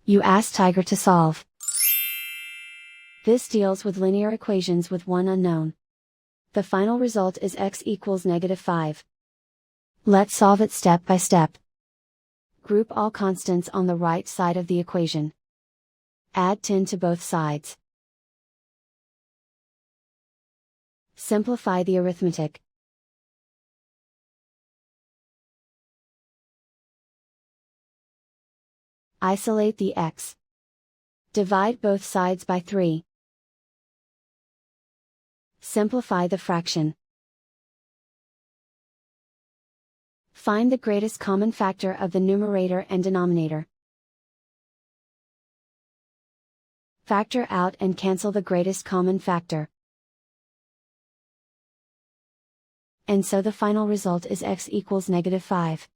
You ask Tiger to solve. This deals with linear equations with one unknown. The final result is x equals -5. Let's solve it step by step. Group all constants on the right side of the equation. Add 10 to both sides. Simplify the arithmetic. Isolate the x. Divide both sides by 3. Simplify the fraction. Find the greatest common factor of the numerator and denominator. Factor out and cancel the greatest common factor. And so the final result is x equals -5.